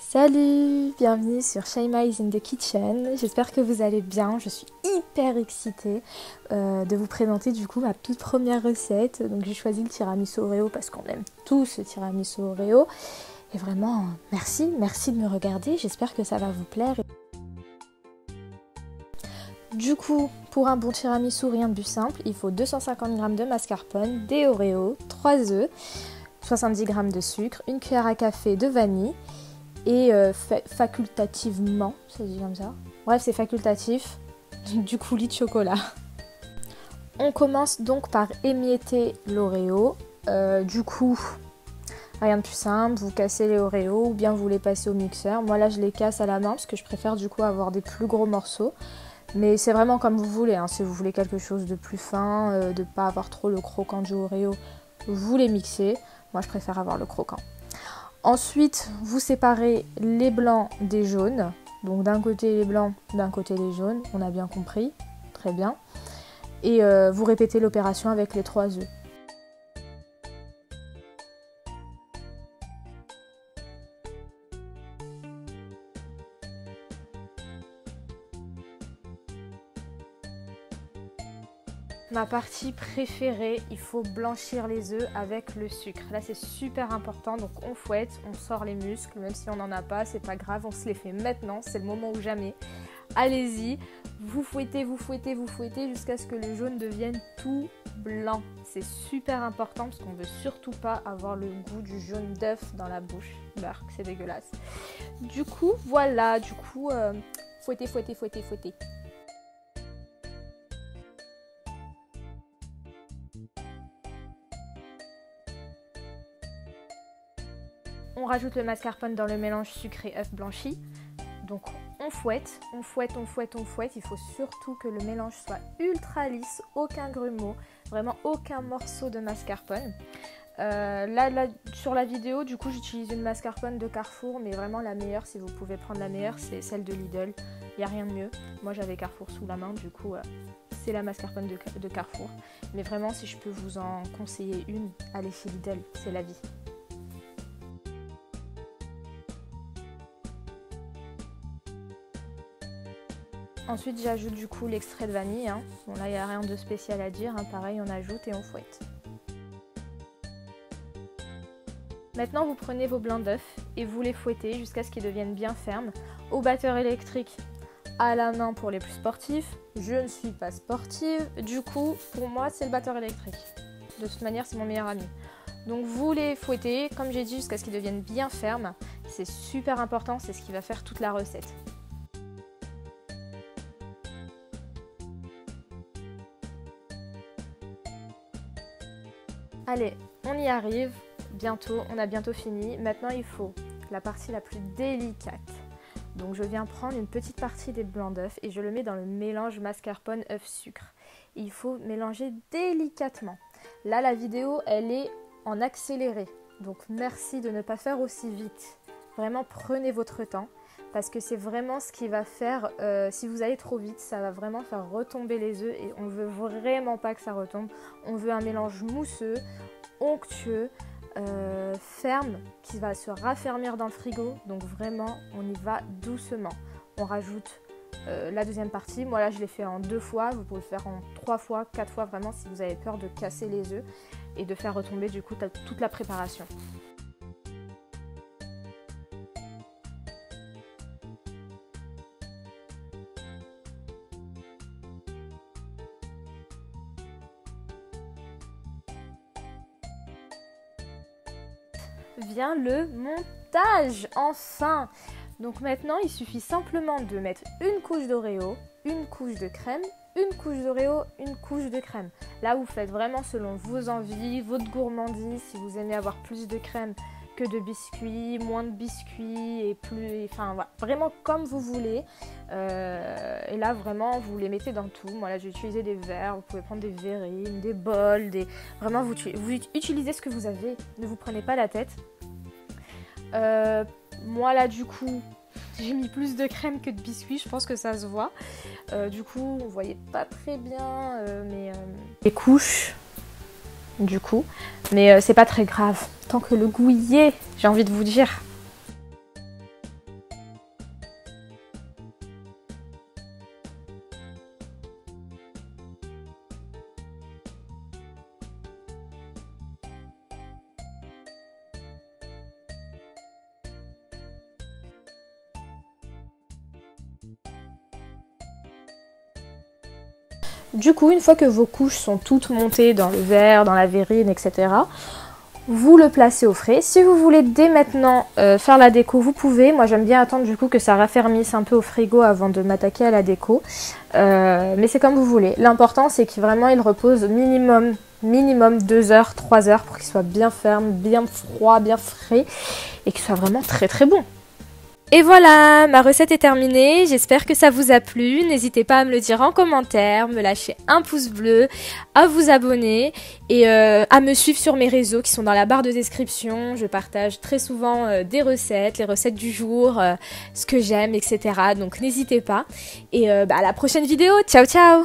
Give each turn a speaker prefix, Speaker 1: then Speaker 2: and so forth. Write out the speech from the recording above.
Speaker 1: Salut, bienvenue sur Shaima is in the kitchen, j'espère que vous allez bien, je suis hyper excitée de vous présenter du coup ma toute première recette. Donc j'ai choisi le tiramisu Oreo parce qu'on aime tous le tiramisu Oreo et vraiment merci de me regarder, j'espère que ça va vous plaire. Du coup, pour un bon tiramisu, rien de plus simple, il faut 250 g de mascarpone, des Oreos, 3 œufs, 70 g de sucre, une cuillère à café de vanille et facultativement, ça se dit comme ça, bref c'est facultatif, du coulis de chocolat. On commence donc par émietter l'Oreo, du coup rien de plus simple, vous cassez les Oreos ou bien vous les passez au mixeur. Moi là je les casse à la main parce que je préfère du coup avoir des plus gros morceaux. Mais c'est vraiment comme vous voulez, hein. Si vous voulez quelque chose de plus fin, de ne pas avoir trop le croquant du Oreo, vous les mixez. Moi je préfère avoir le croquant. Ensuite, vous séparez les blancs des jaunes. Donc d'un côté les blancs, d'un côté les jaunes, on a bien compris, très bien. Et vous répétez l'opération avec les 3 œufs. Ma partie préférée, il faut blanchir les œufs avec le sucre. Là c'est super important, donc on fouette, on sort les muscles, même si on n'en a pas, c'est pas grave, on se les fait maintenant, c'est le moment ou jamais. Allez-y, vous fouettez jusqu'à ce que le jaune devienne tout blanc. C'est super important parce qu'on veut surtout pas avoir le goût du jaune d'œuf dans la bouche. Bark, c'est dégueulasse. Du coup, voilà, fouettez. On rajoute le mascarpone dans le mélange sucré œuf blanchi. Donc on fouette. Il faut surtout que le mélange soit ultra lisse, aucun grumeau, vraiment aucun morceau de mascarpone. Là, sur la vidéo, du coup, j'utilise une mascarpone de Carrefour, mais vraiment la meilleure, si vous pouvez prendre la meilleure, c'est celle de Lidl. Il n'y a rien de mieux. Moi, j'avais Carrefour sous la main, du coup, c'est la mascarpone de Carrefour. Mais vraiment, si je peux vous en conseiller une, allez chez Lidl, c'est la vie. Ensuite, j'ajoute du coup l'extrait de vanille. Bon, là, il n'y a rien de spécial à dire. Pareil, on ajoute et on fouette. Maintenant, vous prenez vos blancs d'œufs et vous les fouettez jusqu'à ce qu'ils deviennent bien fermes. Au batteur électrique, à la main pour les plus sportifs. Je ne suis pas sportive. Du coup, pour moi, c'est le batteur électrique. De toute manière, c'est mon meilleur ami. Donc, vous les fouettez, comme j'ai dit, jusqu'à ce qu'ils deviennent bien fermes. C'est super important, c'est ce qui va faire toute la recette. Allez, on y arrive, bientôt, on a bientôt fini. Maintenant, il faut la partie la plus délicate. Donc, je viens prendre une petite partie des blancs d'œufs et je le mets dans le mélange mascarpone œuf sucre. Il faut mélanger délicatement. Là, la vidéo, elle est en accéléré. Donc, merci de ne pas faire aussi vite. Vraiment, prenez votre temps parce que c'est vraiment ce qui va faire, si vous allez trop vite, ça va vraiment faire retomber les œufs et on veut vraiment pas que ça retombe. On veut un mélange mousseux, onctueux, ferme, qui va se raffermir dans le frigo. Donc vraiment, on y va doucement. On rajoute la deuxième partie. Moi là, je l'ai fait en 2 fois. Vous pouvez le faire en 3 fois, 4 fois, vraiment si vous avez peur de casser les œufs et de faire retomber du coup toute la préparation. Vient le montage, enfin. Donc maintenant il suffit simplement de mettre une couche d'Oreo, une couche de crème, une couche d'Oreo, une couche de crème. Là vous faites vraiment selon vos envies, votre gourmandise, si vous aimez avoir plus de crème que de biscuits, moins de biscuits et plus, enfin voilà, vraiment comme vous voulez. Et là vraiment vous les mettez dans tout. Moi là j'ai utilisé des verres, vous pouvez prendre des verrines, des bols, vraiment vous utilisez ce que vous avez, ne vous prenez pas la tête. Moi là du coup j'ai mis plus de crème que de biscuits, je pense que ça se voit. Du coup on voyait pas très bien les couches du coup, mais c'est pas très grave tant que le goût y est, j'ai envie de vous dire. Du coup, une fois que vos couches sont toutes montées dans le verre, dans la verrine, etc., vous le placez au frais. Si vous voulez dès maintenant faire la déco, vous pouvez. Moi, j'aime bien attendre du coup que ça raffermisse un peu au frigo avant de m'attaquer à la déco. Mais c'est comme vous voulez. L'important, c'est qu'il vraiment il repose minimum 2 heures, 3 heures pour qu'il soit bien ferme, bien froid, bien frais et qu'il soit vraiment très très bon. Et voilà, ma recette est terminée, j'espère que ça vous a plu, n'hésitez pas à me le dire en commentaire, me lâcher un pouce bleu, à vous abonner et à me suivre sur mes réseaux qui sont dans la barre de description. Je partage très souvent des recettes, les recettes du jour, ce que j'aime, etc. Donc n'hésitez pas et à la prochaine vidéo, ciao ciao.